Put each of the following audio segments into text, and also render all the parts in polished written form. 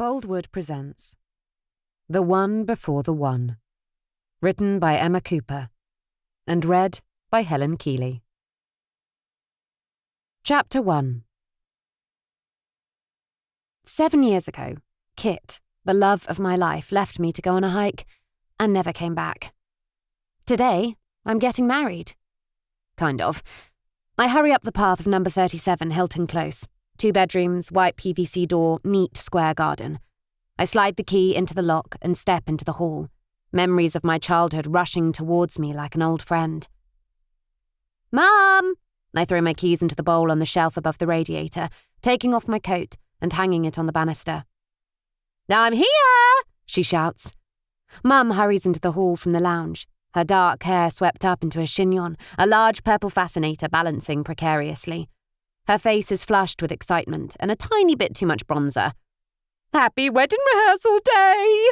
Boldwood presents The One Before the One, written by Emma Cooper and read by Helen Keeley. Chapter 1. 7 years ago, Kit, the love of my life, left me to go on a hike and never came back. Today, I'm getting married. Kind of. I hurry up the path of number 37 Hilton Close. 2 bedrooms, white PVC door, neat square garden. I slide the key into the lock and step into the hall, memories of my childhood rushing towards me like an old friend. Mum! I throw my keys into the bowl on the shelf above the radiator, taking off my coat and hanging it on the banister. I'm here! She shouts. Mum hurries into the hall from the lounge, her dark hair swept up into a chignon, a large purple fascinator balancing precariously. Her face is flushed with excitement and a tiny bit too much bronzer. Happy wedding rehearsal day!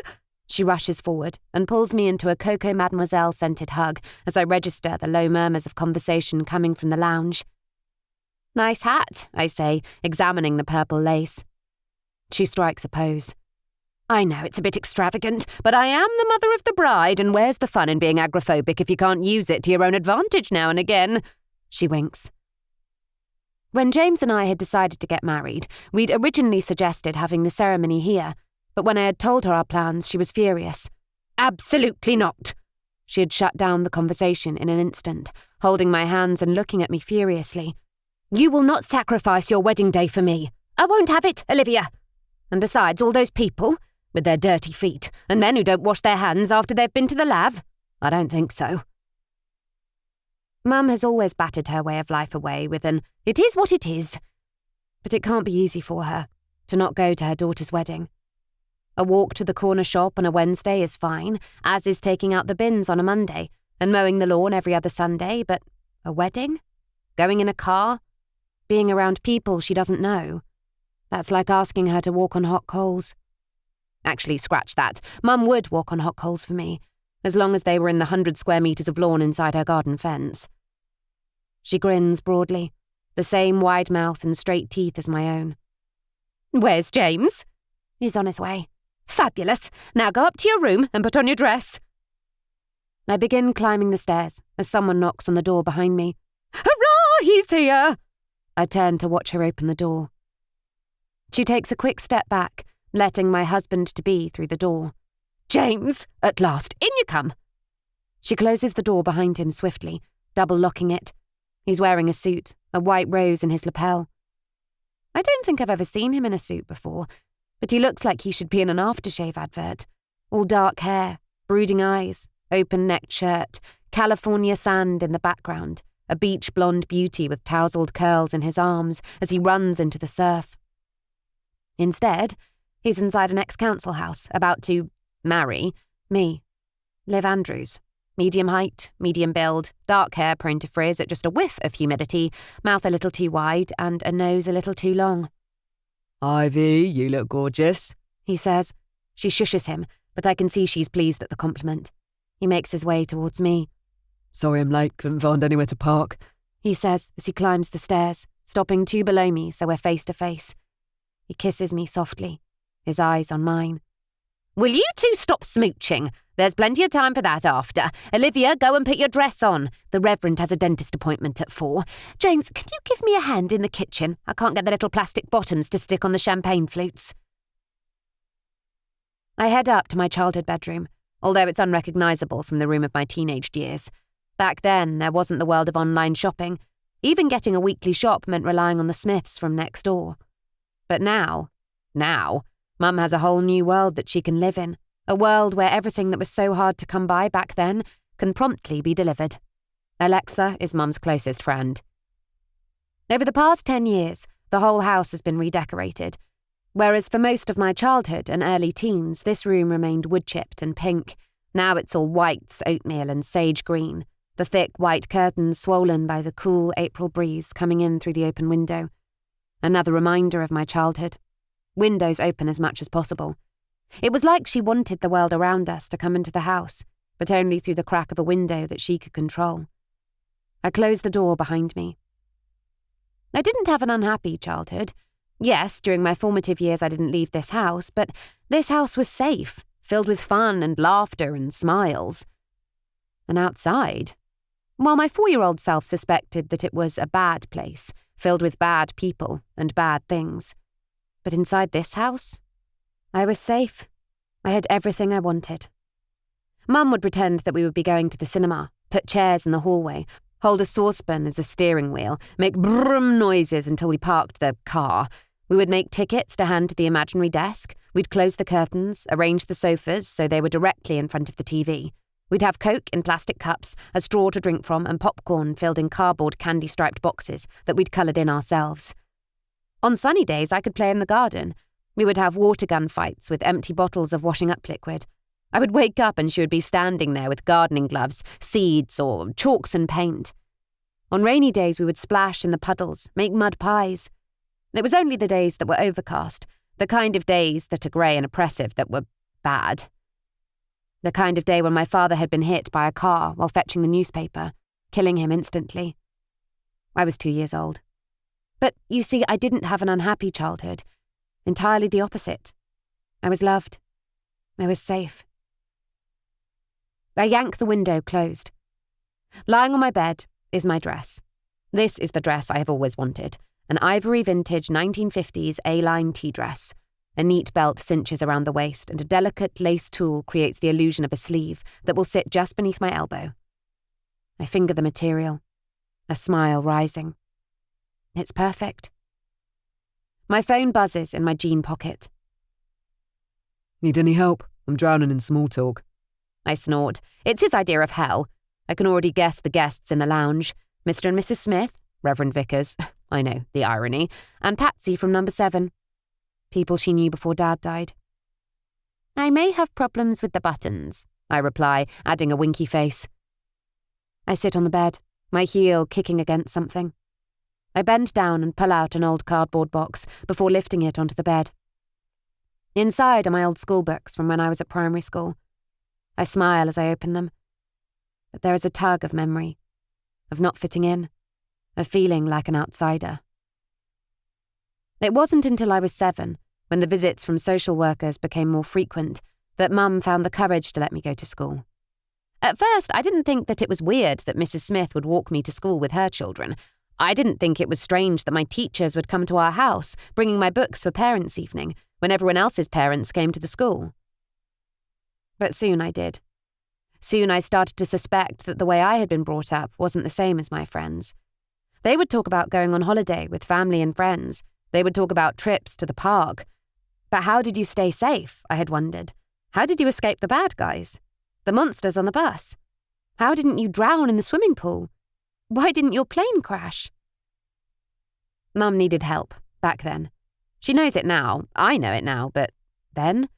She rushes forward and pulls me into a Coco Mademoiselle scented hug as I register the low murmurs of conversation coming from the lounge. Nice hat, I say, examining the purple lace. She strikes a pose. I know it's a bit extravagant, but I am the mother of the bride, and where's the fun in being agoraphobic if you can't use it to your own advantage now and again? She winks. When James and I had decided to get married, we'd originally suggested having the ceremony here, but when I had told her our plans, she was furious. Absolutely not! She had shut down the conversation in an instant, holding my hands and looking at me furiously. You will not sacrifice your wedding day for me. I won't have it, Olivia. And besides, all those people, with their dirty feet, and men who don't wash their hands after they've been to the lav? I don't think so. Mum has always battered her way of life away with an, it is what it is. But it can't be easy for her to not go to her daughter's wedding. A walk to the corner shop on a Wednesday is fine, as is taking out the bins on a Monday, and mowing the lawn every other Sunday, but a wedding? Going in a car? Being around people she doesn't know? That's like asking her to walk on hot coals. Actually, scratch that. Mum would walk on hot coals for me, as long as they were in the 100 square metres of lawn inside her garden fence. She grins broadly, the same wide mouth and straight teeth as my own. Where's James? He's on his way. Fabulous. Now go up to your room and put on your dress. I begin climbing the stairs as someone knocks on the door behind me. Hurrah, he's here! I turn to watch her open the door. She takes a quick step back, letting my husband-to-be through the door. James, at last, in you come. She closes the door behind him swiftly, double-locking it. He's wearing a suit, a white rose in his lapel. I don't think I've ever seen him in a suit before, but he looks like he should be in an aftershave advert. All dark hair, brooding eyes, open-necked shirt, California sand in the background, a beach blonde beauty with tousled curls in his arms as he runs into the surf. Instead, he's inside an ex-council house, about to marry me, Liv Andrews. Medium height, medium build, dark hair prone to frizz at just a whiff of humidity, mouth a little too wide and a nose a little too long. Ivy, you look gorgeous, he says. She shushes him, but I can see she's pleased at the compliment. He makes his way towards me. Sorry I'm late, couldn't find anywhere to park, he says as he climbs the stairs, stopping 2 below me so we're face to face. He kisses me softly, his eyes on mine. Will you two stop smooching? There's plenty of time for that after. Olivia, go and put your dress on. The Reverend has a dentist appointment at 4. James, can you give me a hand in the kitchen? I can't get the little plastic bottoms to stick on the champagne flutes. I head up to my childhood bedroom, although it's unrecognisable from the room of my teenaged years. Back then, there wasn't the world of online shopping. Even getting a weekly shop meant relying on the Smiths from next door. But now, Mum has a whole new world that she can live in, a world where everything that was so hard to come by back then can promptly be delivered. Alexa is Mum's closest friend. Over the past 10 years, the whole house has been redecorated, whereas for most of my childhood and early teens, this room remained wood-chipped and pink. Now it's all whites, oatmeal and sage green, the thick white curtains swollen by the cool April breeze coming in through the open window. Another reminder of my childhood. Windows open as much as possible. It was like she wanted the world around us to come into the house, but only through the crack of a window that she could control. I closed the door behind me. I didn't have an unhappy childhood, Yes, during my formative years I didn't leave this house, but this house was safe, filled with fun and laughter and smiles. And outside, well, my 4-year-old self suspected that it was a bad place, filled with bad people and bad things. But inside this house, I was safe. I had everything I wanted. Mum would pretend that we would be going to the cinema, put chairs in the hallway, hold a saucepan as a steering wheel, make brum noises until we parked the car. We would make tickets to hand to the imaginary desk. We'd close the curtains, arrange the sofas so they were directly in front of the TV. We'd have Coke in plastic cups, a straw to drink from, and popcorn filled in cardboard candy-striped boxes that we'd coloured in ourselves. On sunny days, I could play in the garden. We would have water gun fights with empty bottles of washing-up liquid. I would wake up and she would be standing there with gardening gloves, seeds, or chalks and paint. On rainy days, we would splash in the puddles, make mud pies. It was only the days that were overcast, the kind of days that are grey and oppressive that were bad. The kind of day when my father had been hit by a car while fetching the newspaper, killing him instantly. I was 2 years old. But, you see, I didn't have an unhappy childhood. Entirely the opposite. I was loved. I was safe. I yank the window closed. Lying on my bed is my dress. This is the dress I have always wanted. An ivory vintage 1950s A-line tea dress. A neat belt cinches around the waist, and a delicate lace tulle creates the illusion of a sleeve that will sit just beneath my elbow. I finger the material, a smile rising. It's perfect. My phone buzzes in my jean pocket. Need any help? I'm drowning in small talk. I snort. It's his idea of hell. I can already guess the guests in the lounge. Mr. and Mrs. Smith, Reverend Vickers, I know, the irony, and Patsy from number 7. People she knew before Dad died. I may have problems with the buttons, I reply, adding a winky face. I sit on the bed, my heel kicking against something. I bend down and pull out an old cardboard box before lifting it onto the bed. Inside are my old school books from when I was at primary school. I smile as I open them. But there is a tug of memory, of not fitting in, of feeling like an outsider. It wasn't until I was 7, when the visits from social workers became more frequent, that Mum found the courage to let me go to school. At first, I didn't think that it was weird that Mrs. Smith would walk me to school with her children. I didn't think it was strange that my teachers would come to our house, bringing my books for parents' evening, when everyone else's parents came to the school. But soon I did. Soon I started to suspect that the way I had been brought up wasn't the same as my friends. They would talk about going on holiday with family and friends. They would talk about trips to the park. But how did you stay safe, I had wondered. How did you escape the bad guys? The monsters on the bus? How didn't you drown in the swimming pool? Why didn't your plane crash? Mum needed help, back then. She knows it now, I know it now, but then?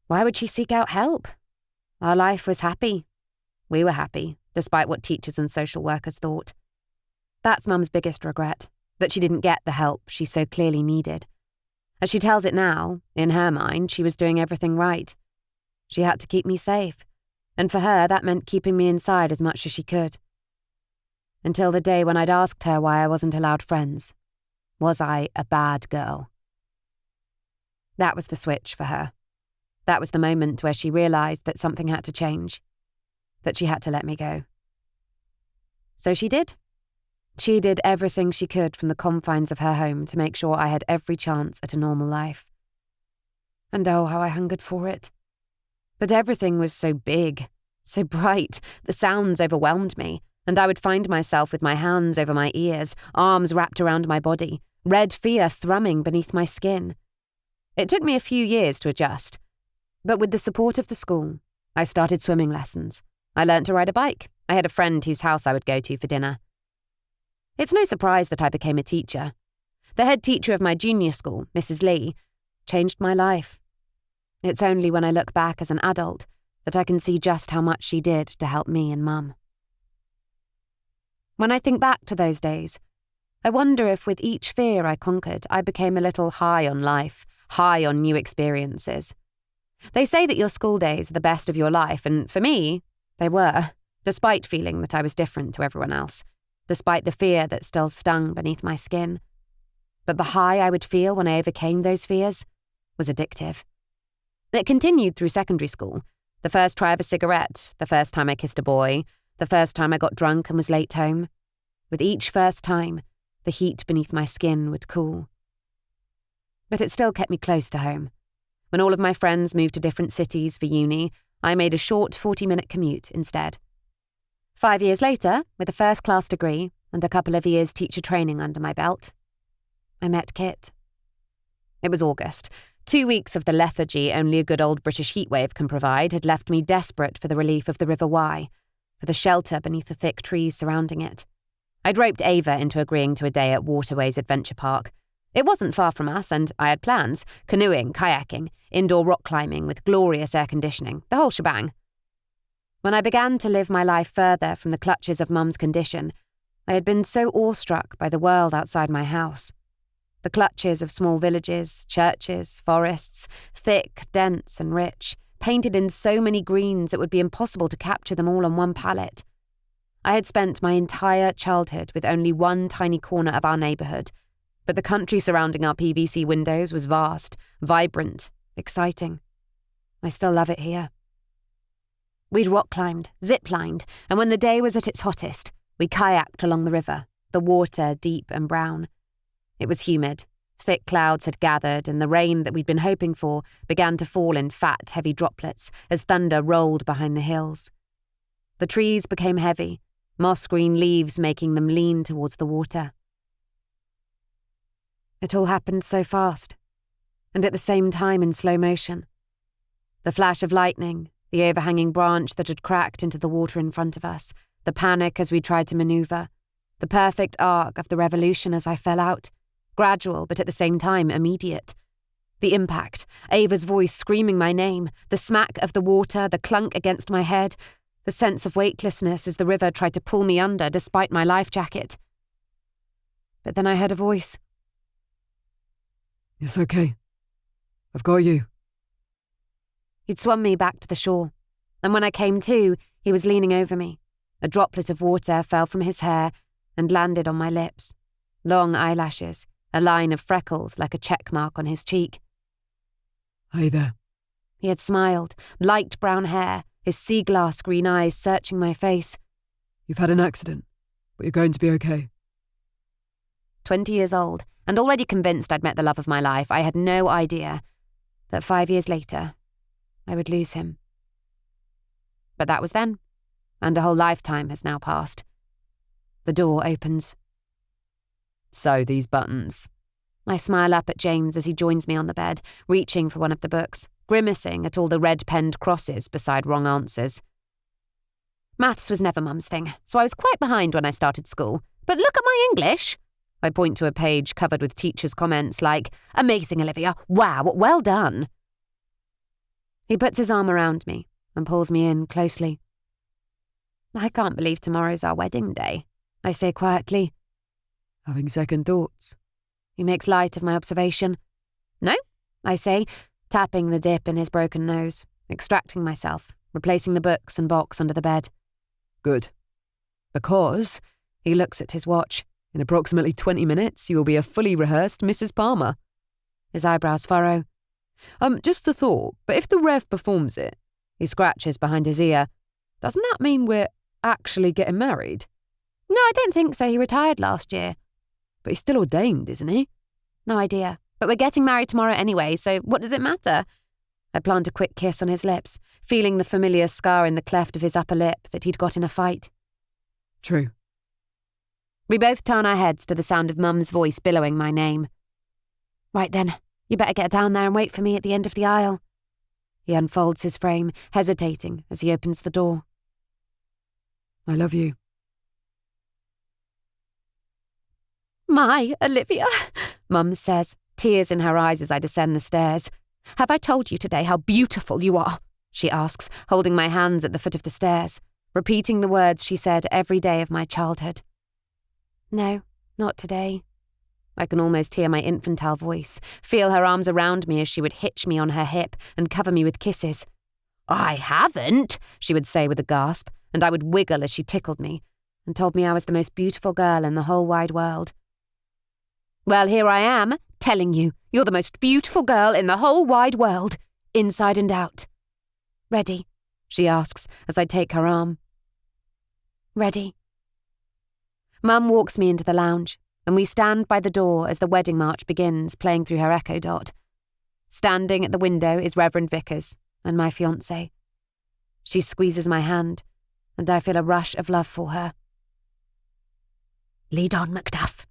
Why would she seek out help? Our life was happy. We were happy, despite what teachers and social workers thought. That's Mum's biggest regret, that she didn't get the help she so clearly needed. As she tells it now, in her mind, she was doing everything right. She had to keep me safe, and for her that meant keeping me inside as much as she could. Until the day when I'd asked her why I wasn't allowed friends. Was I a bad girl? That was the switch for her. That was the moment where she realised that something had to change, that she had to let me go. So she did. She did everything she could from the confines of her home to make sure I had every chance at a normal life. And oh, how I hungered for it. But everything was so big, so bright, the sounds overwhelmed me, and I would find myself with my hands over my ears, arms wrapped around my body, red fear thrumming beneath my skin. It took me a few years to adjust, but with the support of the school, I started swimming lessons. I learnt to ride a bike. I had a friend whose house I would go to for dinner. It's no surprise that I became a teacher. The head teacher of my junior school, Mrs. Lee, changed my life. It's only when I look back as an adult that I can see just how much she did to help me and Mum. When I think back to those days, I wonder if with each fear I conquered, I became a little high on life, high on new experiences. They say that your school days are the best of your life, and for me, they were, despite feeling that I was different to everyone else, despite the fear that still stung beneath my skin. but the high I would feel when I overcame those fears was addictive. It continued through secondary school. The first try of a cigarette, the first time I kissed a boy, the first time I got drunk and was late home. With each first time, the heat beneath my skin would cool. But it still kept me close to home. When all of my friends moved to different cities for uni, I made a short 40-minute commute instead. 5 years later, with a first-class degree and a couple of years teacher training under my belt, I met Kit. It was August. 2 weeks of the lethargy only a good old British heatwave can provide had left me desperate for the relief of the River Wye, for the shelter beneath the thick trees surrounding it. I'd roped Ava into agreeing to a day at Waterways Adventure Park. It wasn't far from us, and I had plans: canoeing, kayaking, indoor rock climbing with glorious air conditioning, the whole shebang. When I began to live my life further from the clutches of Mum's condition, I had been so awestruck by the world outside my house. The clutches of small villages, churches, forests, thick, dense and rich, painted in so many greens it would be impossible to capture them all on one palette. I had spent my entire childhood with only one tiny corner of our neighbourhood, but the country surrounding our PVC windows was vast, vibrant, exciting. I still love it here. We'd rock climbed, zip-lined, and when the day was at its hottest, we kayaked along the river, the water deep and brown. It was humid. Thick clouds had gathered, and the rain that we'd been hoping for began to fall in fat, heavy droplets as thunder rolled behind the hills. The trees became heavy, moss-green leaves making them lean towards the water. It all happened so fast, and at the same time in slow motion. The flash of lightning, the overhanging branch that had cracked into the water in front of us, the panic as we tried to maneuver, the perfect arc of the revolution as I fell out, gradual but at the same time immediate. The impact, Ava's voice screaming my name, the smack of the water, the clunk against my head, the sense of weightlessness as the river tried to pull me under despite my life jacket. But then I heard a voice. It's okay. I've got you. He'd swum me back to the shore, and when I came to, he was leaning over me. A droplet of water fell from his hair and landed on my lips. Long eyelashes, a line of freckles like a check mark on his cheek. Hey there. He had smiled, light brown hair, his sea glass green eyes searching my face. You've had an accident, but you're going to be okay. 20 years old, and already convinced I'd met the love of my life, I had no idea that 5 years later, I would lose him. But that was then, and a whole lifetime has now passed. The door opens. So these buttons. I smile up at James as he joins me on the bed, reaching for one of the books, grimacing at all the red-penned crosses beside wrong answers. Maths was never Mum's thing, so I was quite behind when I started school. But look at my English! I point to a page covered with teachers' comments like, "Amazing, Olivia. Wow, well done." He puts his arm around me and pulls me in closely. I can't believe tomorrow's our wedding day, I say quietly. Having second thoughts? He makes light of my observation. No, I say, tapping the dip in his broken nose, extracting myself, replacing the books and box under the bed. Good. Because, he looks at his watch, in approximately 20 minutes you will be a fully rehearsed Mrs. Palmer. His eyebrows furrow. Just a thought, but if the Rev performs it, he scratches behind his ear, doesn't that mean we're actually getting married? No, I don't think so. He retired last year. But he's still ordained, isn't he? No idea. But we're getting married tomorrow anyway, so what does it matter? I plant a quick kiss on his lips, feeling the familiar scar in the cleft of his upper lip that he'd got in a fight. True. We both turn our heads to the sound of Mum's voice billowing my name. Right then, you better get down there and wait for me at the end of the aisle. He unfolds his frame, hesitating as he opens the door. I love you. My Olivia, Mum says, tears in her eyes as I descend the stairs. Have I told you today how beautiful you are? She asks, holding my hands at the foot of the stairs, repeating the words she said every day of my childhood. No, not today. I can almost hear my infantile voice, feel her arms around me as she would hitch me on her hip and cover me with kisses. I haven't, she would say with a gasp, and I would wiggle as she tickled me and told me I was the most beautiful girl in the whole wide world. Well, here I am, telling you, you're the most beautiful girl in the whole wide world, inside and out. Ready? She asks as I take her arm. Ready. Mum walks me into the lounge, and we stand by the door as the wedding march begins, playing through her Echo Dot. Standing at the window is Reverend Vickers and my fiancé. She squeezes my hand, and I feel a rush of love for her. Lead on, Macduff.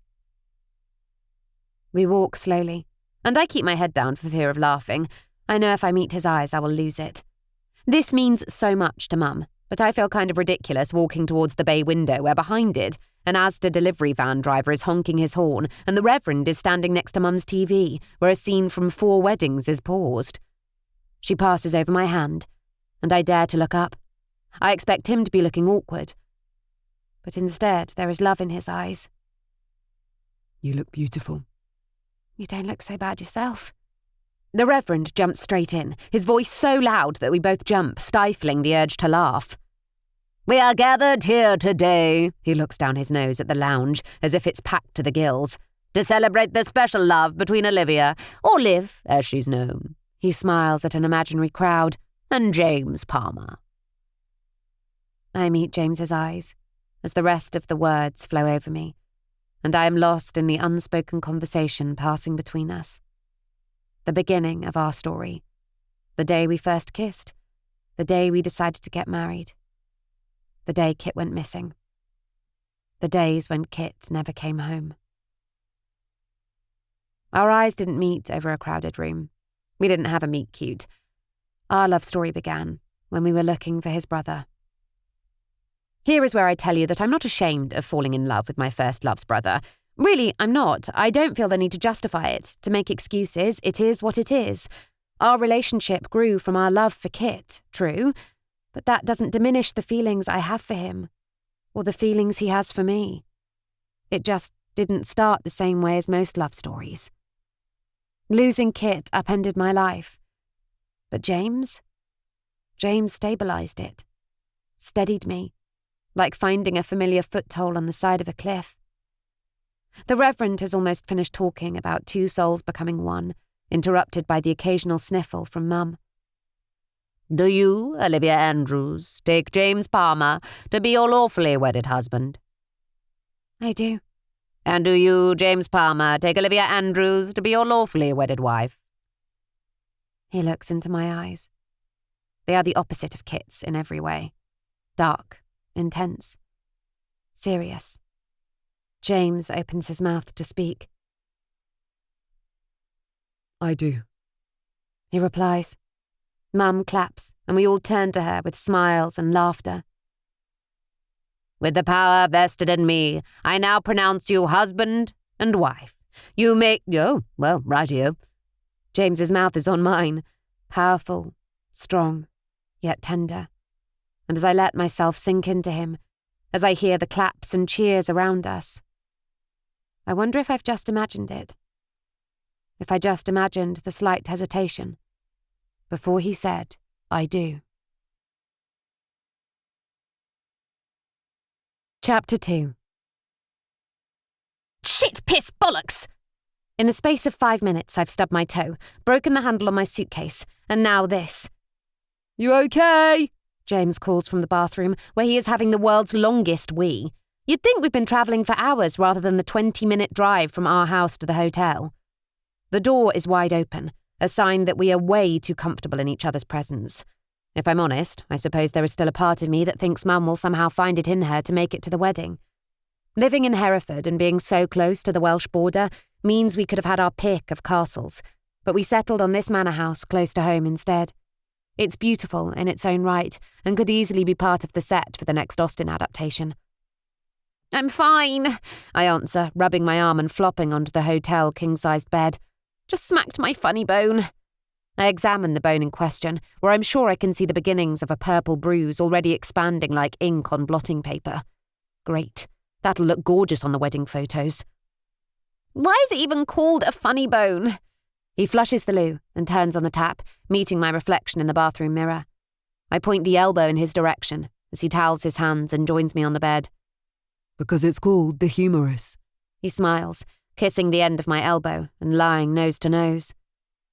We walk slowly, and I keep my head down for fear of laughing. I know if I meet his eyes, I will lose it. This means so much to Mum, but I feel kind of ridiculous walking towards the bay window where behind it, an Asda delivery van driver is honking his horn and the Reverend is standing next to Mum's TV, where a scene from 4 Weddings is paused. She passes over my hand, and I dare to look up. I expect him to be looking awkward. But instead, there is love in his eyes. You look beautiful. You don't look so bad yourself. The Reverend jumps straight in, his voice so loud that we both jump, stifling the urge to laugh. We are gathered here today, he looks down his nose at the lounge, as if it's packed to the gills, to celebrate the special love between Olivia, or Liv, as she's known. He smiles at an imaginary crowd, and James Palmer. I meet James's eyes, as the rest of the words flow over me, and I am lost in the unspoken conversation passing between us. The beginning of our story. The day we first kissed. The day we decided to get married. The day Kit went missing. The days when Kit never came home. Our eyes didn't meet over a crowded room. We didn't have a meet-cute. Our love story began when we were looking for his brother. Here is where I tell you that I'm not ashamed of falling in love with my first love's brother. Really, I'm not. I don't feel the need to justify it, to make excuses. It is what it is. Our relationship grew from our love for Kit, true, but that doesn't diminish the feelings I have for him, or the feelings he has for me. It just didn't start the same way as most love stories. Losing Kit upended my life. But James stabilized it, steadied me, like finding a familiar foothold on the side of a cliff. The Reverend has almost finished talking about 2 souls becoming one, interrupted by the occasional sniffle from Mum. Do you, Olivia Andrews, take James Palmer to be your lawfully wedded husband? I do. And do you, James Palmer, take Olivia Andrews to be your lawfully wedded wife? He looks into my eyes. They are the opposite of Kit's in every way. Dark, intense, serious. James opens his mouth to speak. I do. He replies. Mum claps, and we all turn to her with smiles and laughter. With the power vested in me, I now pronounce you husband and wife. You make... Oh, well, rightio. James's mouth is on mine, powerful, strong, yet tender. And as I let myself sink into him, as I hear the claps and cheers around us, I wonder if I've just imagined it. If I just imagined the slight hesitation before he said, I do. Chapter 2. Shit, piss, bollocks! In the space of 5 minutes, I've stubbed my toe, broken the handle on my suitcase, and now this. You okay? James calls from the bathroom, where he is having the world's longest wee. You'd think we've been travelling for hours rather than the 20-minute drive from our house to the hotel. The door is wide open, a sign that we are way too comfortable in each other's presence. If I'm honest, I suppose there is still a part of me that thinks Mum will somehow find it in her to make it to the wedding. Living in Hereford and being so close to the Welsh border means we could have had our pick of castles, but we settled on this manor house close to home instead. It's beautiful in its own right and could easily be part of the set for the next Austen adaptation. I'm fine, I answer, rubbing my arm and flopping onto the hotel king-sized bed. Just smacked my funny bone. I examine the bone in question, where I'm sure I can see the beginnings of a purple bruise already expanding like ink on blotting paper. Great. That'll look gorgeous on the wedding photos. Why is it even called a funny bone? He flushes the loo and turns on the tap, meeting my reflection in the bathroom mirror. I point the elbow in his direction as he towels his hands and joins me on the bed. Because it's called the humerus. He smiles, kissing the end of my elbow and lying nose to nose.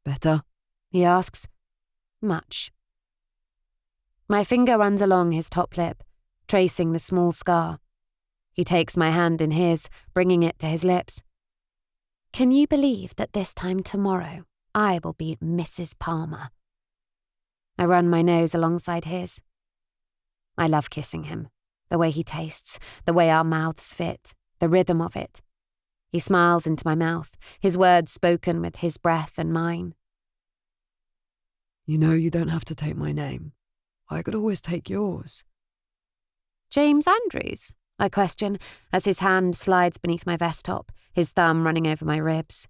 Better? He asks. Much. My finger runs along his top lip, tracing the small scar. He takes my hand in his, bringing it to his lips. Can you believe that this time tomorrow I will be Mrs. Palmer? I run my nose alongside his. I love kissing him, the way he tastes, the way our mouths fit, the rhythm of it. He smiles into my mouth, his words spoken with his breath and mine. You know you don't have to take my name. I could always take yours. James Andrews? I question, as his hand slides beneath my vest top, his thumb running over my ribs.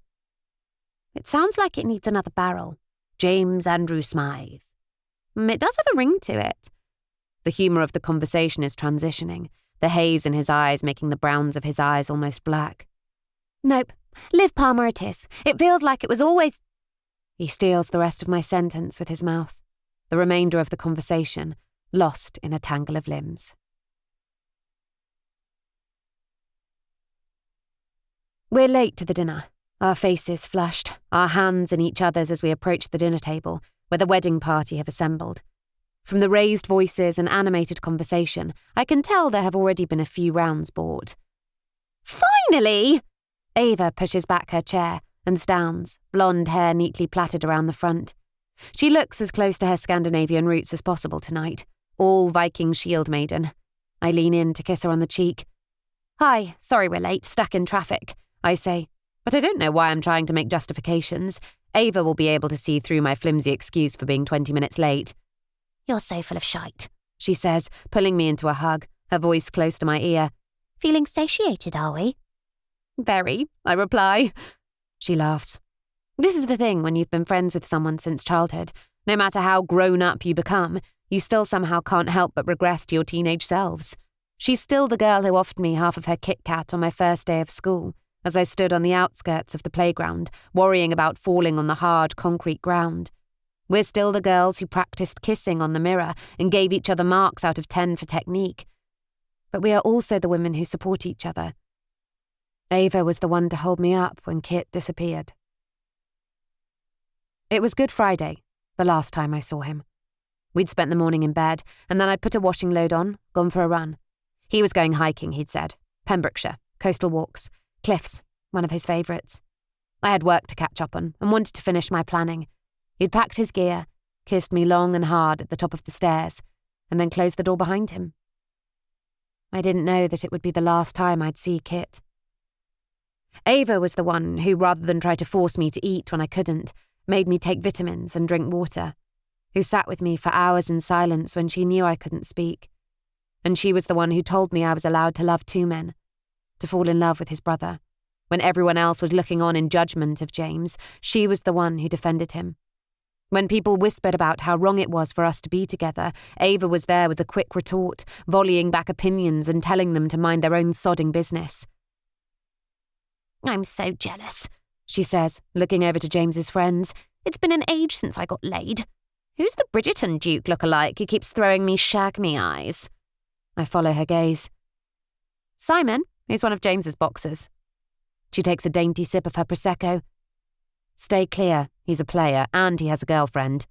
It sounds like it needs another barrel. James Andrew Smythe. It does have a ring to it. The humour of the conversation is transitioning, the haze in his eyes making the browns of his eyes almost black. Nope, Liv Palmer it is. It feels like it was always... He steals the rest of my sentence with his mouth, the remainder of the conversation, lost in a tangle of limbs. We're late to the dinner, our faces flushed, our hands in each other's as we approach the dinner table, where the wedding party have assembled. From the raised voices and animated conversation, I can tell there have already been a few rounds bought. Finally! Ava pushes back her chair and stands, blonde hair neatly plaited around the front. She looks as close to her Scandinavian roots as possible tonight, all Viking shield maiden. I lean in to kiss her on the cheek. Hi, sorry we're late, stuck in traffic, I say, but I don't know why I'm trying to make justifications. Ava will be able to see through my flimsy excuse for being 20 minutes late. You're so full of shite, she says, pulling me into a hug, her voice close to my ear. Feeling satiated, are we? Very, I reply. She laughs. This is the thing when you've been friends with someone since childhood. No matter how grown up you become, you still somehow can't help but regress to your teenage selves. She's still the girl who offered me half of her Kit Kat on my first day of school, as I stood on the outskirts of the playground, worrying about falling on the hard concrete ground. We're still the girls who practiced kissing on the mirror and gave each other marks out of 10 for technique. But we are also the women who support each other. Ava was the one to hold me up when Kit disappeared. It was Good Friday, the last time I saw him. We'd spent the morning in bed, and then I'd put a washing load on, gone for a run. He was going hiking, he'd said. Pembrokeshire, coastal walks, cliffs, one of his favourites. I had work to catch up on and wanted to finish my planning. He'd packed his gear, kissed me long and hard at the top of the stairs, and then closed the door behind him. I didn't know that it would be the last time I'd see Kit. Ava was the one who, rather than try to force me to eat when I couldn't, made me take vitamins and drink water, who sat with me for hours in silence when she knew I couldn't speak. And she was the one who told me I was allowed to love 2 men, to fall in love with his brother. When everyone else was looking on in judgment of James, she was the one who defended him. When people whispered about how wrong it was for us to be together, Ava was there with a quick retort, volleying back opinions and telling them to mind their own sodding business. I'm so jealous, she says, looking over to James's friends. It's been an age since I got laid. Who's the Bridgerton Duke look-alike who keeps throwing me shag-me eyes? I follow her gaze. Simon, he's one of James's boxers. She takes a dainty sip of her Prosecco. Stay clear, he's a player and he has a girlfriend.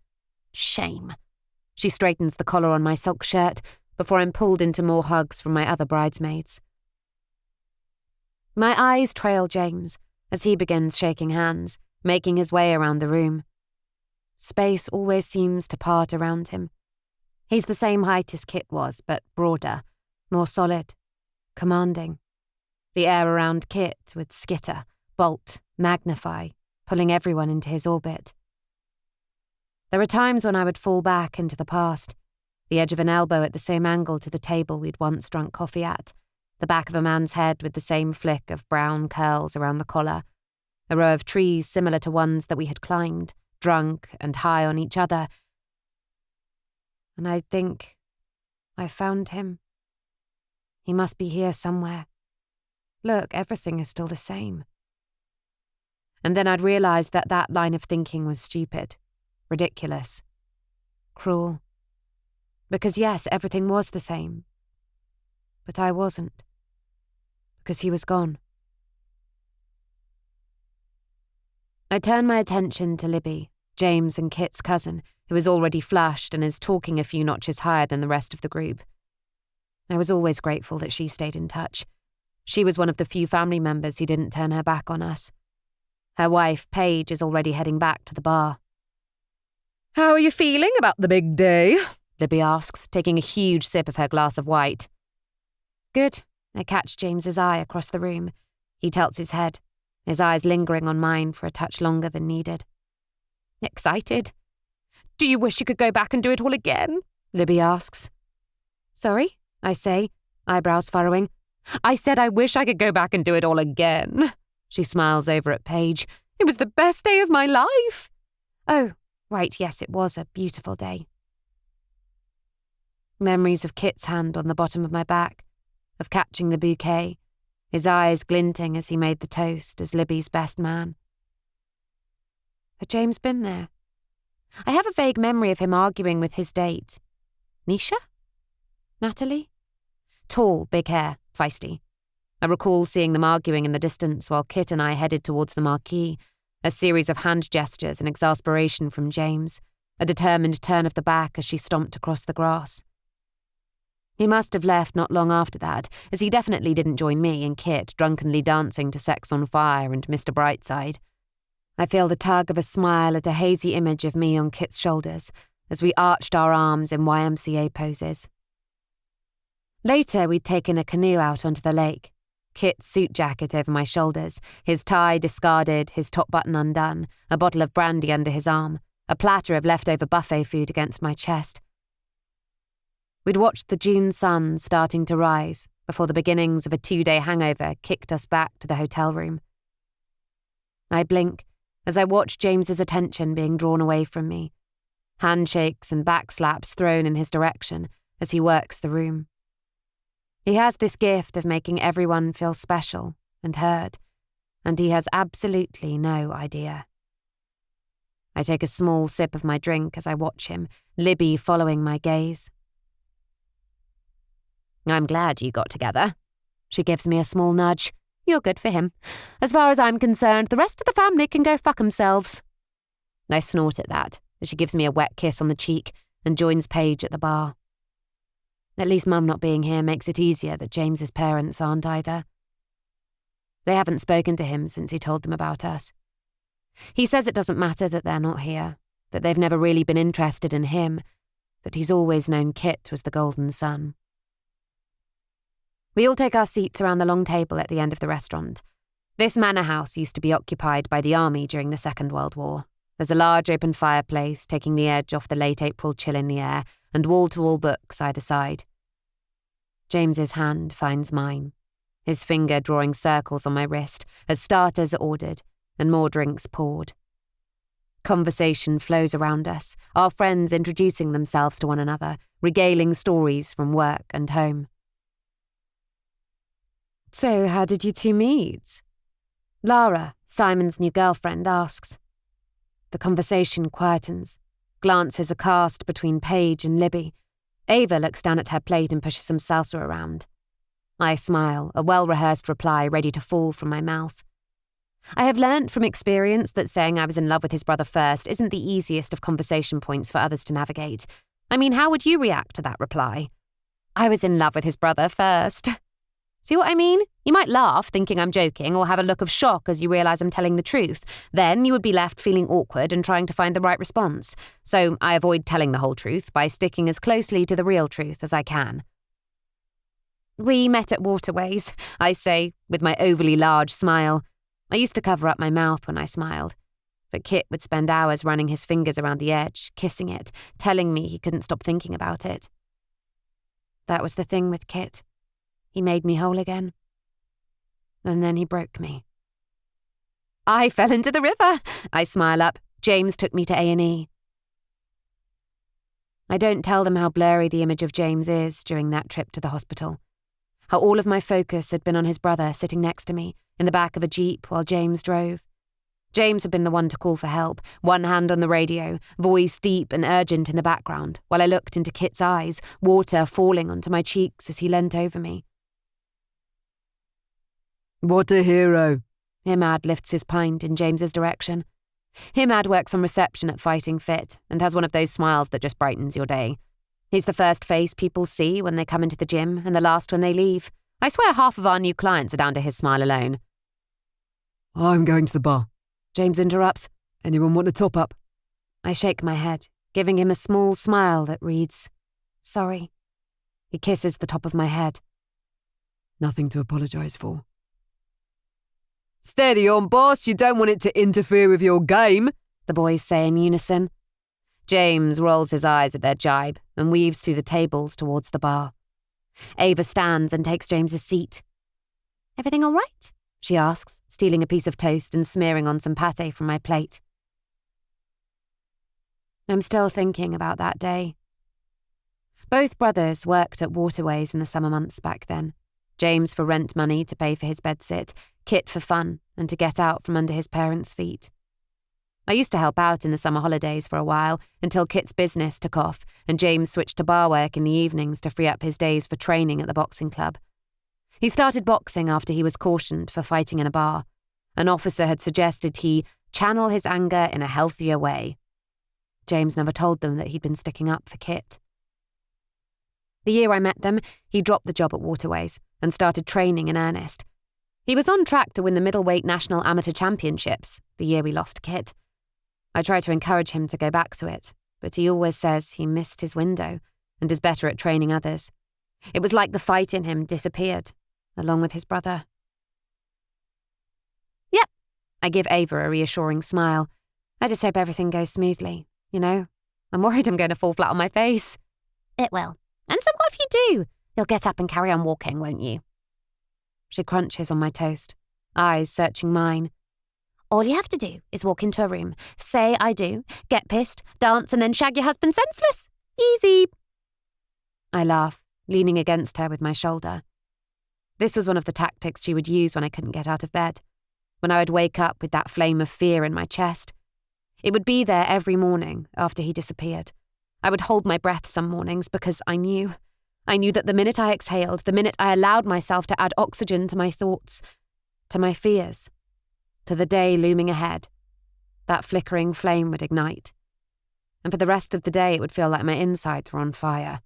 Shame. She straightens the collar on my silk shirt before I'm pulled into more hugs from my other bridesmaids. My eyes trail James as he begins shaking hands, making his way around the room. Space always seems to part around him. He's the same height as Kit was, but broader, more solid, commanding. The air around Kit would skitter, bolt, magnify, pulling everyone into his orbit. There are times when I would fall back into the past, the edge of an elbow at the same angle to the table we'd once drunk coffee at, the back of a man's head with the same flick of brown curls around the collar, a row of trees similar to ones that we had climbed, drunk and high on each other. And I'd think, I found him. He must be here somewhere. Look, everything is still the same. And then I'd realise that that line of thinking was stupid, ridiculous, cruel. Because yes, everything was the same. But I wasn't. Because he was gone. I turn my attention to Libby, James and Kit's cousin, who is already flushed and is talking a few notches higher than the rest of the group. I was always grateful that she stayed in touch. She was one of the few family members who didn't turn her back on us. Her wife, Paige, is already heading back to the bar. "How are you feeling about the big day?" Libby asks, taking a huge sip of her glass of white. "Good." I catch James's eye across the room. He tilts his head, his eyes lingering on mine for a touch longer than needed. "Excited." "Do you wish you could go back and do it all again?" Libby asks. "Sorry?" I say, eyebrows furrowing. "I said I wish I could go back and do it all again." She smiles over at Paige. "It was the best day of my life." "Oh, right, yes, it was a beautiful day." Memories of Kit's hand on the bottom of my back, of catching the bouquet, his eyes glinting as he made the toast as Libby's best man. Had James been there? I have a vague memory of him arguing with his date. Nisha? Natalie? Tall, big hair, feisty. I recall seeing them arguing in the distance while Kit and I headed towards the marquee, a series of hand gestures and exasperation from James, a determined turn of the back as she stomped across the grass. He must have left not long after that, as he definitely didn't join me and Kit drunkenly dancing to Sex on Fire and Mr. Brightside. I feel the tug of a smile at a hazy image of me on Kit's shoulders as we arched our arms in YMCA poses. Later, we'd taken a canoe out onto the lake, Kit's suit jacket over my shoulders, his tie discarded, his top button undone, a bottle of brandy under his arm, a platter of leftover buffet food against my chest. We'd watched the June sun starting to rise before the beginnings of a 2-day hangover kicked us back to the hotel room. I blink as I watch James's attention being drawn away from me, handshakes and backslaps thrown in his direction as he works the room. He has this gift of making everyone feel special and heard, and he has absolutely no idea. I take a small sip of my drink as I watch him, Libby following my gaze. "I'm glad you got together." She gives me a small nudge. "You're good for him. As far as I'm concerned, the rest of the family can go fuck themselves." I snort at that as she gives me a wet kiss on the cheek and joins Paige at the bar. At least Mum not being here makes it easier that James's parents aren't either. They haven't spoken to him since he told them about us. He says it doesn't matter that they're not here, that they've never really been interested in him, that he's always known Kit was the golden son. We all take our seats around the long table at the end of the restaurant. This manor house used to be occupied by the army during the Second World War. There's a large open fireplace taking the edge off the late April chill in the air, and wall-to-wall books either side. James's hand finds mine, his finger drawing circles on my wrist as starters are ordered and more drinks poured. Conversation flows around us, our friends introducing themselves to one another, regaling stories from work and home. "So, how did you two meet?" Lara, Simon's new girlfriend, asks. The conversation quietens. Glances are cast between Paige and Libby. Ava looks down at her plate and pushes some salsa around. I smile, a well-rehearsed reply ready to fall from my mouth. I have learnt from experience that saying I was in love with his brother first isn't the easiest of conversation points for others to navigate. I mean, how would you react to that reply? "I was in love with his brother first." See what I mean? You might laugh, thinking I'm joking, or have a look of shock as you realise I'm telling the truth. Then you would be left feeling awkward and trying to find the right response. So I avoid telling the whole truth by sticking as closely to the real truth as I can. "We met at Waterways," I say, with my overly large smile. I used to cover up my mouth when I smiled. But Kit would spend hours running his fingers around the edge, kissing it, telling me he couldn't stop thinking about it. That was the thing with Kit. He made me whole again. And then he broke me. "I fell into the river," I smile up. "James took me to A&E. I don't tell them how blurry the image of James is during that trip to the hospital. How all of my focus had been on his brother sitting next to me, in the back of a Jeep while James drove. James had been the one to call for help, one hand on the radio, voice deep and urgent in the background, while I looked into Kit's eyes, water falling onto my cheeks as he leant over me. "What a hero." Imad lifts his pint in James's direction. Himad works on reception at Fighting Fit and has one of those smiles that just brightens your day. He's the first face people see when they come into the gym and the last when they leave. I swear half of our new clients are down to his smile alone. I'm going to the bar. James interrupts. Anyone want a top up? I shake my head, giving him a small smile that reads, "Sorry." He kisses the top of my head. Nothing to apologise for. Steady on, boss. You don't want it to interfere with your game, the boys say in unison. James rolls his eyes at their jibe and weaves through the tables towards the bar. Ava stands and takes James's seat. "Everything all right?" she asks, stealing a piece of toast and smearing on some pâté from my plate. I'm still thinking about that day. Both brothers worked at Waterways in the summer months back then. James for rent money to pay for his bedsit, Kit for fun and to get out from under his parents' feet. I used to help out in the summer holidays for a while until Kit's business took off and James switched to bar work in the evenings to free up his days for training at the boxing club. He started boxing after he was cautioned for fighting in a bar. An officer had suggested he channel his anger in a healthier way. James never told them that he'd been sticking up for Kit. The year I met them, he dropped the job at Waterways and started training in earnest. He was on track to win the middleweight national amateur championships the year we lost Kit. I try to encourage him to go back to it, but he always says he missed his window and is better at training others. It was like the fight in him disappeared, along with his brother. Yep, I give Ava a reassuring smile. I just hope everything goes smoothly, you know? I'm worried I'm going to fall flat on my face. It will. And so what if you do? You'll get up and carry on walking, won't you? She crunches on my toast, eyes searching mine. All you have to do is walk into a room, say I do, get pissed, dance and then shag your husband senseless. Easy. I laugh, leaning against her with my shoulder. This was one of the tactics she would use when I couldn't get out of bed, when I would wake up with that flame of fear in my chest. It would be there every morning after he disappeared. I would hold my breath some mornings because I knew that the minute I exhaled, the minute I allowed myself to add oxygen to my thoughts, to my fears, to the day looming ahead, that flickering flame would ignite. And for the rest of the day, it would feel like my insides were on fire.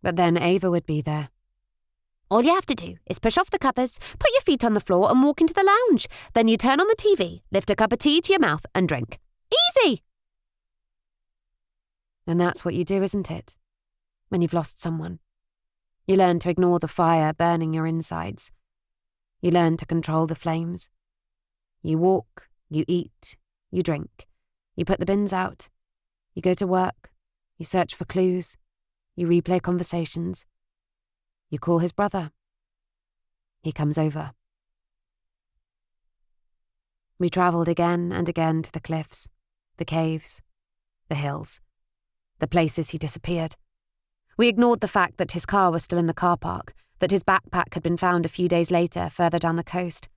But then Ava would be there. All you have to do is push off the covers, put your feet on the floor and walk into the lounge. Then you turn on the TV, lift a cup of tea to your mouth and drink. Easy! And that's what you do, isn't it? When you've lost someone. You learn to ignore the fire burning your insides. You learn to control the flames. You walk, you eat, you drink. You put the bins out. You go to work. You search for clues. You replay conversations. You call his brother. He comes over. We travelled again and again to the cliffs, the caves, the hills, the places he disappeared. We ignored the fact that his car was still in the car park, that his backpack had been found a few days later further down the coast.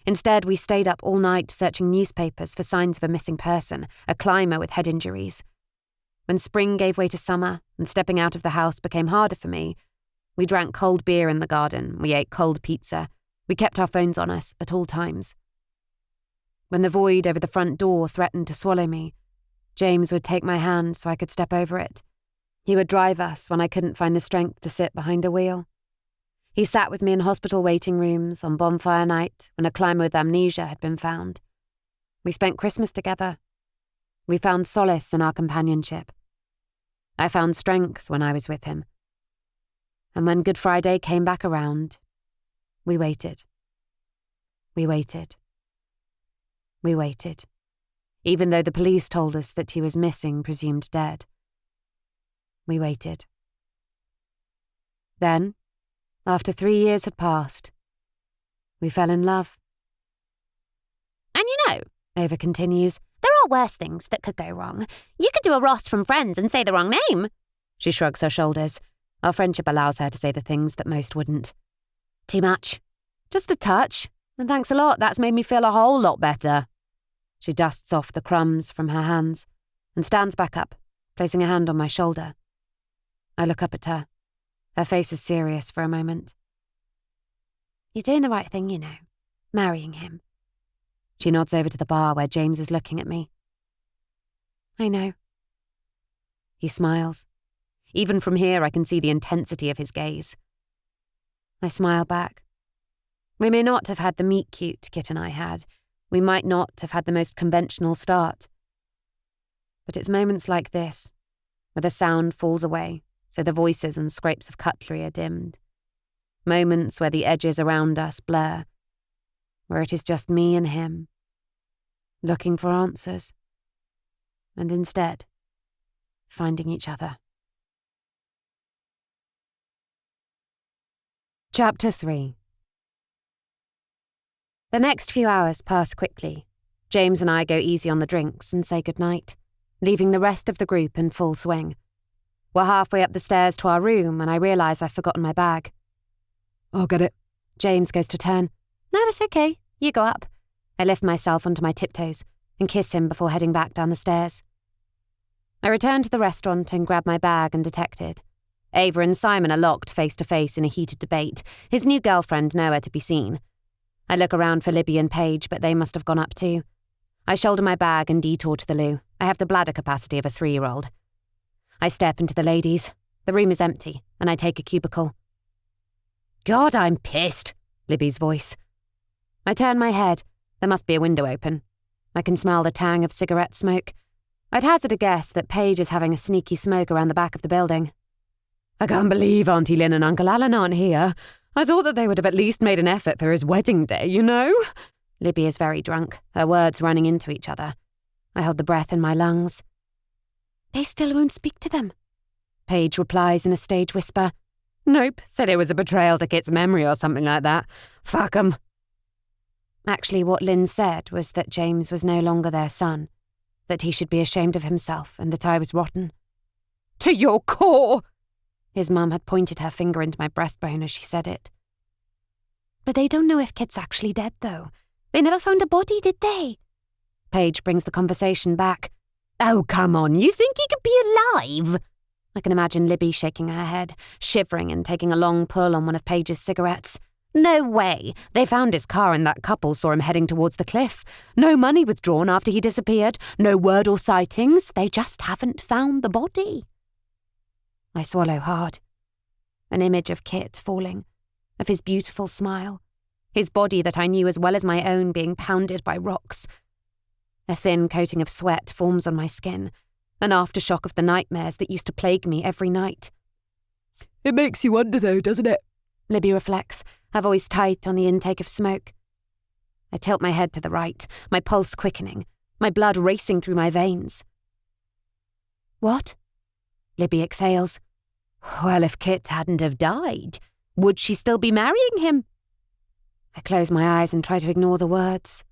Instead, we stayed up all night searching newspapers for signs of a missing person, a climber with head injuries. When spring gave way to summer and stepping out of the house became harder for me, we drank cold beer in the garden, we ate cold pizza, we kept our phones on us at all times. When the void over the front door threatened to swallow me, James would take my hand so I could step over it. He would drive us when I couldn't find the strength to sit behind a wheel. He sat with me in hospital waiting rooms on bonfire night when a climber with amnesia had been found. We spent Christmas together. We found solace in our companionship. I found strength when I was with him. And when Good Friday came back around, we waited. We waited. We waited. Even though the police told us that he was missing, presumed dead. We waited. Then, after 3 years had passed, we fell in love. And you know, Ava continues, there are worse things that could go wrong. You could do a Ross from Friends and say the wrong name. She shrugs her shoulders. Our friendship allows her to say the things that most wouldn't. Too much. Just a touch. And thanks a lot, that's made me feel a whole lot better. She dusts off the crumbs from her hands and stands back up, placing a hand on my shoulder. I look up at her. Her face is serious for a moment. You're doing the right thing, you know, marrying him. She nods over to the bar where James is looking at me. I know. He smiles. Even from here, I can see the intensity of his gaze. I smile back. We may not have had the meet-cute Kit and I had. We might not have had the most conventional start. But it's moments like this, where the sound falls away, so the voices and scrapes of cutlery are dimmed. Moments where the edges around us blur, where it is just me and him, looking for answers, and instead, finding each other. Chapter 3. The next few hours pass quickly. James and I go easy on the drinks and say goodnight, leaving the rest of the group in full swing. We're halfway up the stairs to our room and I realise I've forgotten my bag. I'll get it. James goes to turn. No, it's okay. You go up. I lift myself onto my tiptoes and kiss him before heading back down the stairs. I return to the restaurant and grab my bag undetected. Ava and Simon are locked face to face in a heated debate, his new girlfriend nowhere to be seen. I look around for Libby and Paige, but they must have gone up too. I shoulder my bag and detour to the loo. I have the bladder capacity of a 3-year-old. I step into the ladies. The room is empty, and I take a cubicle. God, I'm pissed, Libby's voice. I turn my head. There must be a window open. I can smell the tang of cigarette smoke. I'd hazard a guess that Paige is having a sneaky smoke around the back of the building. I can't believe Auntie Lynn and Uncle Alan aren't here. I thought that they would have at least made an effort for his wedding day, you know? Libby is very drunk, her words running into each other. I hold the breath in my lungs. They still won't speak to them. Paige replies in a stage whisper. Nope, said it was a betrayal to Kit's memory or something like that. Fuck 'em. Actually, what Lynn said was that James was no longer their son, that he should be ashamed of himself and that I was rotten. To your core! His mum had pointed her finger into my breastbone as she said it. But they don't know if Kit's actually dead, though. They never found a body, did they? Paige brings the conversation back. Oh, come on, you think he could be alive? I can imagine Libby shaking her head, shivering and taking a long pull on one of Paige's cigarettes. No way. They found his car and that couple saw him heading towards the cliff. No money withdrawn after he disappeared. No word or sightings. They just haven't found the body. I swallow hard. An image of Kit falling, of his beautiful smile, his body that I knew as well as my own being pounded by rocks. A thin coating of sweat forms on my skin, an aftershock of the nightmares that used to plague me every night. It makes you wonder though, doesn't it? Libby reflects, her voice tight on the intake of smoke. I tilt my head to the right, my pulse quickening, my blood racing through my veins. What? Libby exhales. Well, if Kit hadn't have died, would she still be marrying him? I close my eyes and try to ignore the words.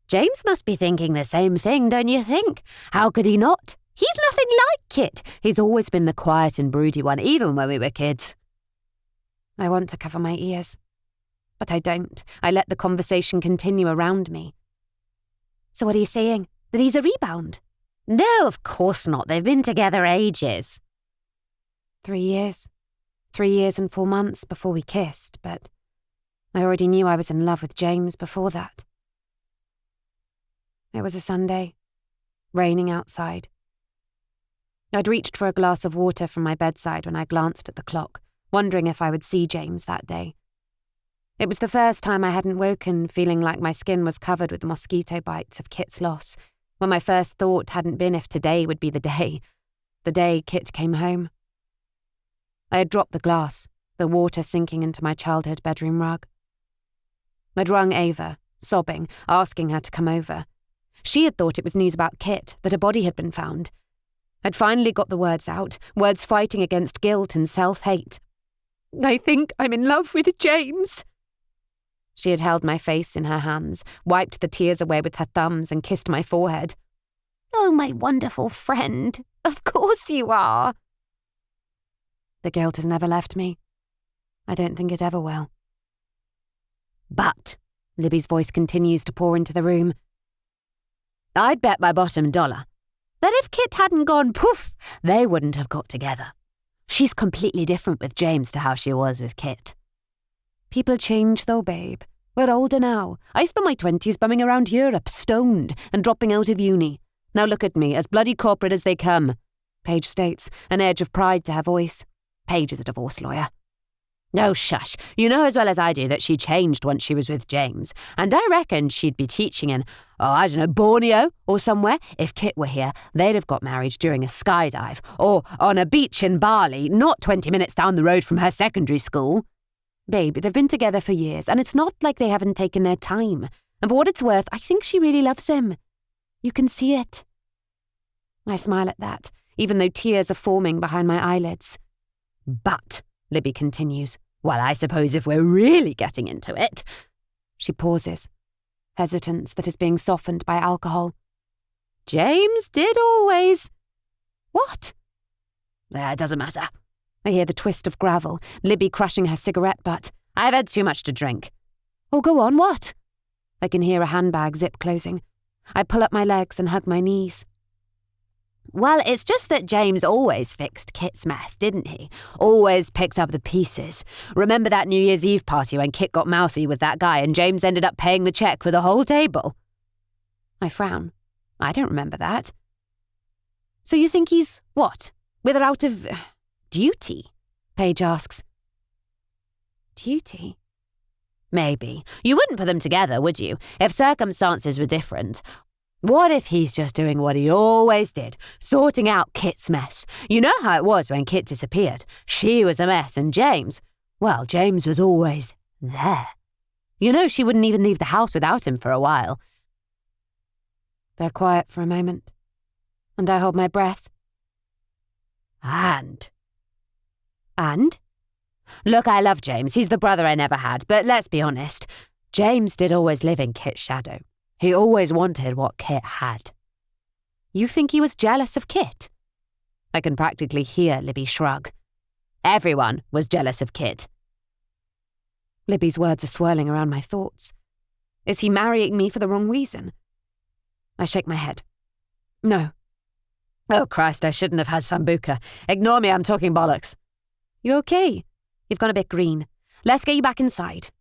James must be thinking the same thing, don't you think? How could he not? He's nothing like Kit. He's always been the quiet and broody one, even when we were kids. I want to cover my ears, but I don't. I let the conversation continue around me. So what are you saying? That he's a rebound? No, of course not. They've been together ages. 3 years. 3 years and 4 months before we kissed, but I already knew I was in love with James before that. It was a Sunday, raining outside. I'd reached for a glass of water from my bedside when I glanced at the clock, wondering if I would see James that day. It was the first time I hadn't woken feeling like my skin was covered with the mosquito bites of Kit's loss, when my first thought hadn't been if today would be the day Kit came home. I had dropped the glass, the water sinking into my childhood bedroom rug. I'd rung Ava, sobbing, asking her to come over. She had thought it was news about Kit, that a body had been found. I'd finally got the words out, words fighting against guilt and self-hate. I think I'm in love with James. She had held my face in her hands, wiped the tears away with her thumbs and kissed my forehead. Oh, my wonderful friend. Of course you are. The guilt has never left me. I don't think it ever will. But, Libby's voice continues to pour into the room, I'd bet my bottom dollar that if Kit hadn't gone poof, they wouldn't have got together. She's completely different with James to how she was with Kit. People change though, babe. We're older now. I spent my 20s bumming around Europe, stoned, and dropping out of uni. Now look at me, as bloody corporate as they come," Paige states, an edge of pride to her voice. Paige is a divorce lawyer. "Oh, shush. You know as well as I do that she changed once she was with James, and I reckon she'd be teaching in, I don't know, Borneo or somewhere. If Kit were here, they'd have got married during a skydive, or on a beach in Bali, not 20 minutes down the road from her secondary school." "Babe, they've been together for years, and it's not like they haven't taken their time. And for what it's worth, I think she really loves him. You can see it." I smile at that, even though tears are forming behind my eyelids. "But," Libby continues, "well, I suppose if we're really getting into it—" She pauses, hesitance that is being softened by alcohol. "James did always—" "What?" "It doesn't matter." I hear the twist of gravel, Libby crushing her cigarette butt. "I've had too much to drink." "Oh, go on, what?" I can hear a handbag zip closing. I pull up my legs and hug my knees. "Well, it's just that James always fixed Kit's mess, didn't he? Always picked up the pieces. Remember that New Year's Eve party when Kit got mouthy with that guy and James ended up paying the check for the whole table?" I frown. "I don't remember that." "So you think he's, what, with her out of duty?" Paige asks. "Duty?" "Maybe. You wouldn't put them together, would you, if circumstances were different? What if he's just doing what he always did, sorting out Kit's mess? You know how it was when Kit disappeared. She was a mess and James was always there. You know she wouldn't even leave the house without him for a while." They're quiet for a moment, and I hold my breath. And? Look, I love James. He's the brother I never had, but let's be honest. James did always live in Kit's shadow. He always wanted what Kit had. You think he was jealous of Kit? I can practically hear Libby shrug. Everyone was jealous of Kit. Libby's words are swirling around my thoughts. Is he marrying me for the wrong reason? I shake my head. No. Oh, Christ, I shouldn't have had Sambuca. Ignore me, I'm talking bollocks. You okay? You've gone a bit green. Let's get you back inside.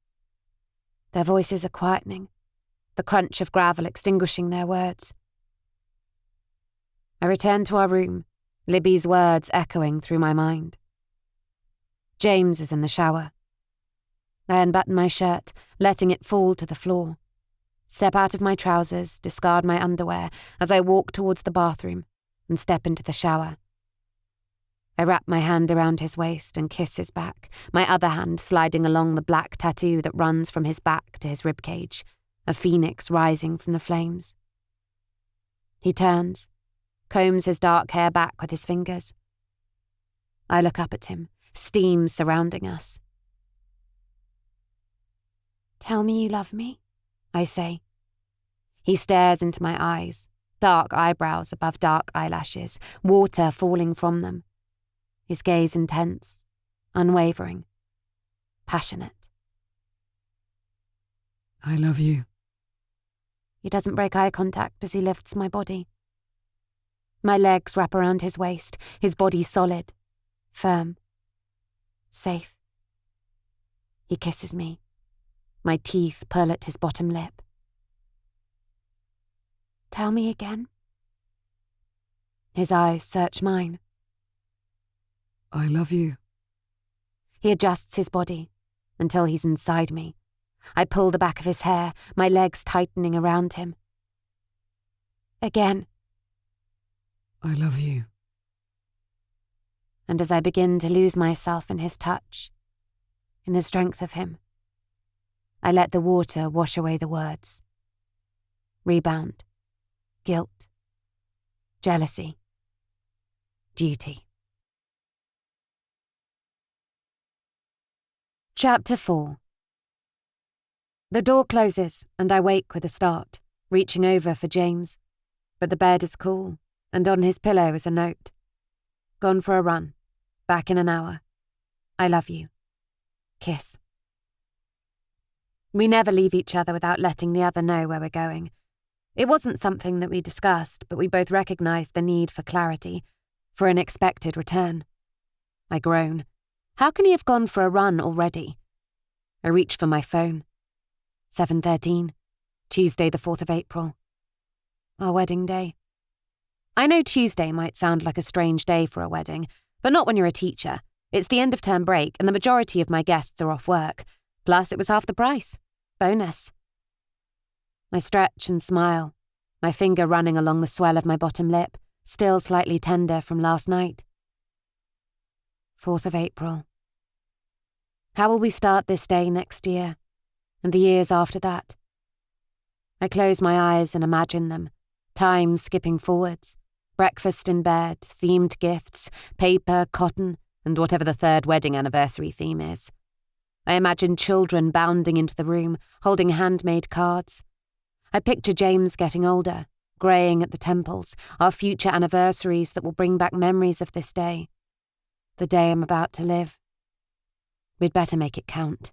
Their voices are quietening, the crunch of gravel extinguishing their words. I return to our room, Libby's words echoing through my mind. James is in the shower. I unbutton my shirt, letting it fall to the floor. Step out of my trousers, discard my underwear as I walk towards the bathroom and step into the shower. I wrap my hand around his waist and kiss his back, my other hand sliding along the black tattoo that runs from his back to his ribcage, a phoenix rising from the flames. He turns, combs his dark hair back with his fingers. I look up at him, steam surrounding us. "Tell me you love me," I say. He stares into my eyes, dark eyebrows above dark eyelashes, water falling from them. His gaze intense, unwavering, passionate. "I love you." He doesn't break eye contact as he lifts my body. My legs wrap around his waist, his body solid, firm, safe. He kisses me. My teeth pull at his bottom lip. "Tell me again." His eyes search mine. "I love you." He adjusts his body until he's inside me. I pull the back of his hair, my legs tightening around him. Again. "I love you." And as I begin to lose myself in his touch, in the strength of him, I let the water wash away the words. Rebound, guilt, jealousy, duty. Chapter 4. The door closes and I wake with a start, reaching over for James. But the bed is cool, and on his pillow is a note. "Gone for a run. Back in an hour. I love you. Kiss." We never leave each other without letting the other know where we're going. It wasn't something that we discussed, but we both recognized the need for clarity, for an expected return. I groan. How can he have gone for a run already? I reach for my phone. 7:13, Tuesday the 4th of April. Our wedding day. I know Tuesday might sound like a strange day for a wedding, but not when you're a teacher. It's the end of term break and the majority of my guests are off work. Plus, it was half the price. Bonus. I stretch and smile, my finger running along the swell of my bottom lip, still slightly tender from last night. 4th of April. How will we start this day next year, and the years after that? I close my eyes and imagine them, time skipping forwards, breakfast in bed, themed gifts, paper, cotton, and whatever the third wedding anniversary theme is. I imagine children bounding into the room, holding handmade cards. I picture James getting older, greying at the temples, our future anniversaries that will bring back memories of this day. The day I'm about to live. We'd better make it count.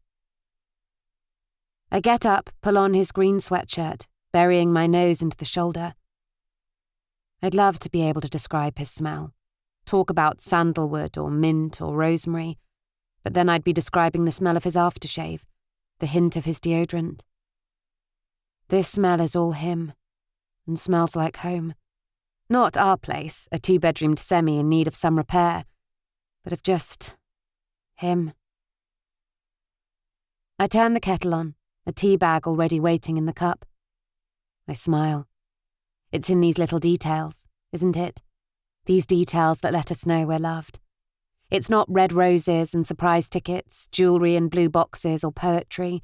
I get up, pull on his green sweatshirt, burying my nose into the shoulder. I'd love to be able to describe his smell, talk about sandalwood or mint or rosemary, but then I'd be describing the smell of his aftershave, the hint of his deodorant. This smell is all him, and smells like home. Not our place, a 2-bedroomed semi in need of some repair, but of just him. I turn the kettle on, a tea bag already waiting in the cup. I smile. It's in these little details, isn't it? These details that let us know we're loved. It's not red roses and surprise tickets, jewellery and blue boxes or poetry.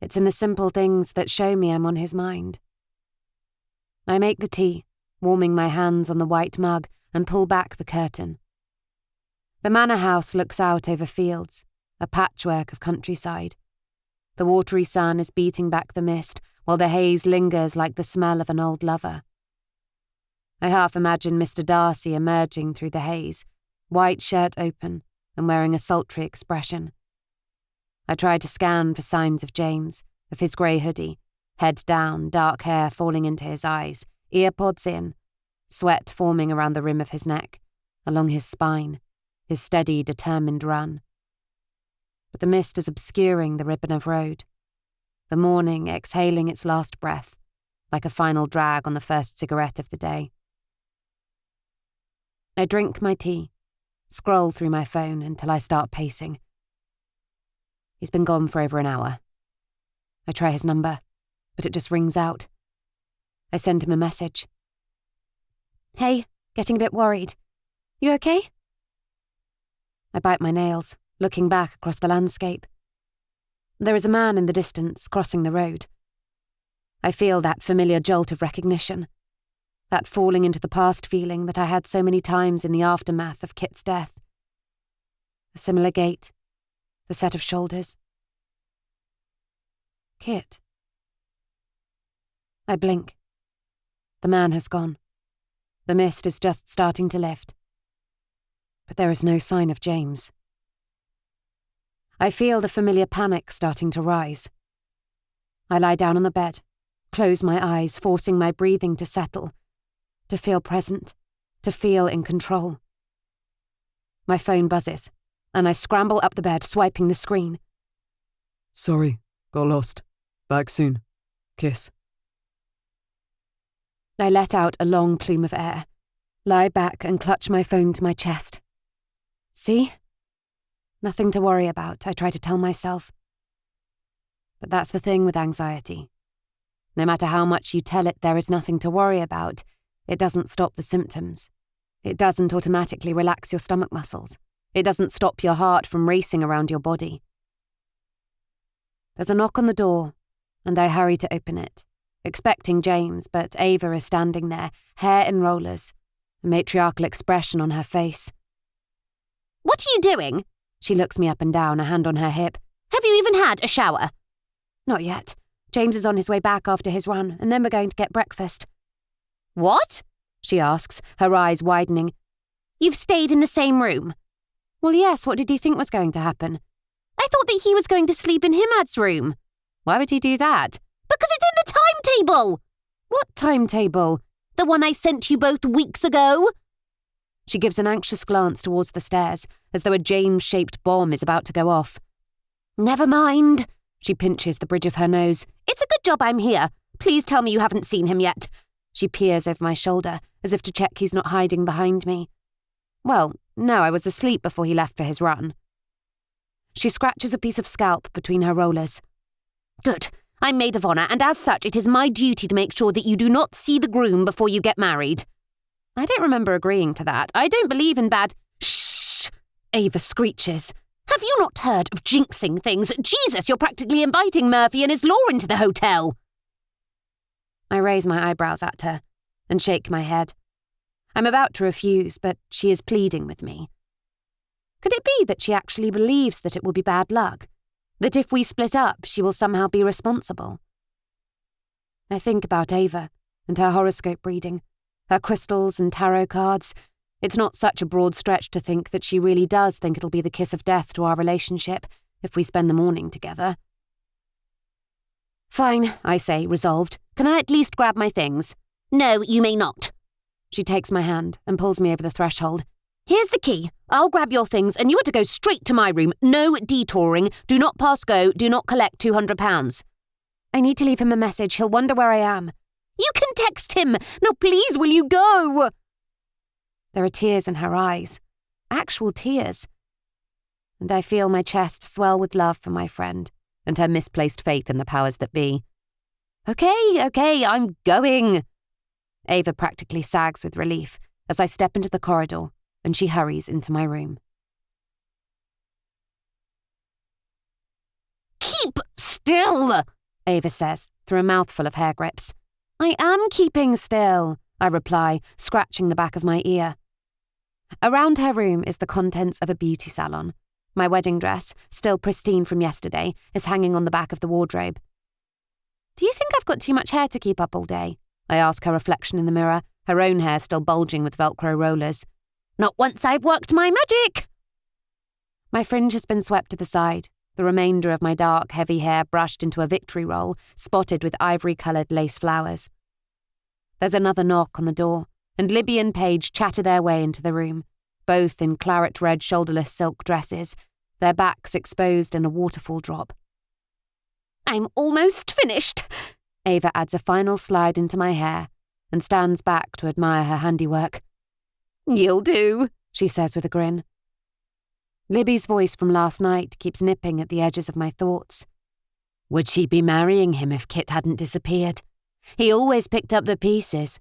It's in the simple things that show me I'm on his mind. I make the tea, warming my hands on the white mug, and pull back the curtain. The manor house looks out over fields, a patchwork of countryside. The watery sun is beating back the mist, while the haze lingers like the smell of an old lover. I half imagine Mr. Darcy emerging through the haze, white shirt open and wearing a sultry expression. I try to scan for signs of James, of his grey hoodie, head down, dark hair falling into his eyes, earpods in, sweat forming around the rim of his neck, along his spine, his steady, determined run. But the mist is obscuring the ribbon of road, the morning exhaling its last breath, like a final drag on the first cigarette of the day. I drink my tea, scroll through my phone until I start pacing. He's been gone for over an hour. I try his number, but it just rings out. I send him a message. Hey, getting a bit worried. You okay? I bite my nails, looking back across the landscape. There is a man in the distance crossing the road. I feel that familiar jolt of recognition, that falling into the past feeling that I had so many times in the aftermath of Kit's death. A similar gait, the set of shoulders. Kit. I blink. The man has gone. The mist is just starting to lift. But there is no sign of James. I feel the familiar panic starting to rise. I lie down on the bed, close my eyes, forcing my breathing to settle, to feel present, to feel in control. My phone buzzes, and I scramble up the bed, swiping the screen. Sorry, got lost. Back soon. Kiss. I let out a long plume of air, lie back and clutch my phone to my chest. See? Nothing to worry about, I try to tell myself. But that's the thing with anxiety. No matter how much you tell it there is nothing to worry about, it doesn't stop the symptoms. It doesn't automatically relax your stomach muscles. It doesn't stop your heart from racing around your body. There's a knock on the door, and I hurry to open it, expecting James, but Ava is standing there, hair in rollers, a matriarchal expression on her face. What are you doing? She looks me up and down, a hand on her hip. Have you even had a shower? Not yet. James is on his way back after his run, and then we're going to get breakfast. What? She asks, her eyes widening. You've stayed in the same room? Well, yes, what did you think was going to happen? I thought that he was going to sleep in Himad's room. Why would he do that? Because it's in the timetable! What timetable? The one I sent you both weeks ago. She gives an anxious glance towards the stairs, as though a James-shaped bomb is about to go off. Never mind, She pinches the bridge of her nose. It's a good job I'm here. Please tell me you haven't seen him yet. She peers over my shoulder, as if to check he's not hiding behind me. Well, no, I was asleep before he left for his run. She scratches a piece of scalp between her rollers. Good. I'm maid of honour, and as such it is my duty to make sure that you do not see the groom before you get married. I don't remember agreeing to that. I don't believe in bad— Shh! Ava screeches. Have you not heard of jinxing things? Jesus, you're practically inviting Murphy and his law into the hotel. I raise my eyebrows at her and shake my head. I'm about to refuse, but she is pleading with me. Could it be that she actually believes that it will be bad luck? That if we split up, she will somehow be responsible? I think about Ava and her horoscope reading, her crystals and tarot cards. It's not such a broad stretch to think that she really does think it'll be the kiss of death to our relationship if we spend the morning together. Fine, I say, resolved. Can I at least grab my things? No, you may not. She takes my hand and pulls me over the threshold. Here's the key. I'll grab your things and you are to go straight to my room. No detouring. Do not pass go. Do not collect £200. I need to leave him a message. He'll wonder where I am. You can text him. Now please, will you go? There are tears in her eyes. Actual tears. And I feel my chest swell with love for my friend and her misplaced faith in the powers that be. Okay, I'm going. Ava practically sags with relief as I step into the corridor and she hurries into my room. Keep still, Ava says through a mouthful of hair grips. I am keeping still, I reply, scratching the back of my ear. Around her room is the contents of a beauty salon. My wedding dress, still pristine from yesterday, is hanging on the back of the wardrobe. Do you think I've got too much hair to keep up all day? I ask her reflection in the mirror, her own hair still bulging with Velcro rollers. Not once I've worked my magic! My fringe has been swept to the side, the remainder of my dark, heavy hair brushed into a victory roll, spotted with ivory-coloured lace flowers. There's another knock on the door, and Libby and Paige chatter their way into the room, both in claret-red shoulderless silk dresses, their backs exposed in a waterfall drop. I'm almost finished. Ava adds a final slide into my hair and stands back to admire her handiwork. You'll do, she says with a grin. Libby's voice from last night keeps nipping at the edges of my thoughts. Would she be marrying him if Kit hadn't disappeared? He always picked up the pieces.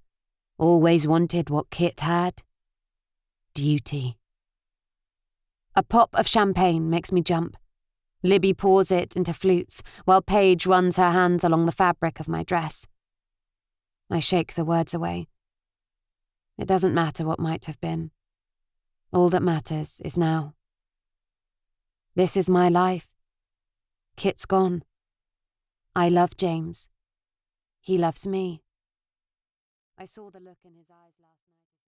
Always wanted what Kit had. Duty. A pop of champagne makes me jump. Libby pours it into flutes, while Paige runs her hands along the fabric of my dress. I shake the words away. It doesn't matter what might have been. All that matters is now. This is my life. Kit's gone. I love James. He loves me. I saw the look in his eyes last night.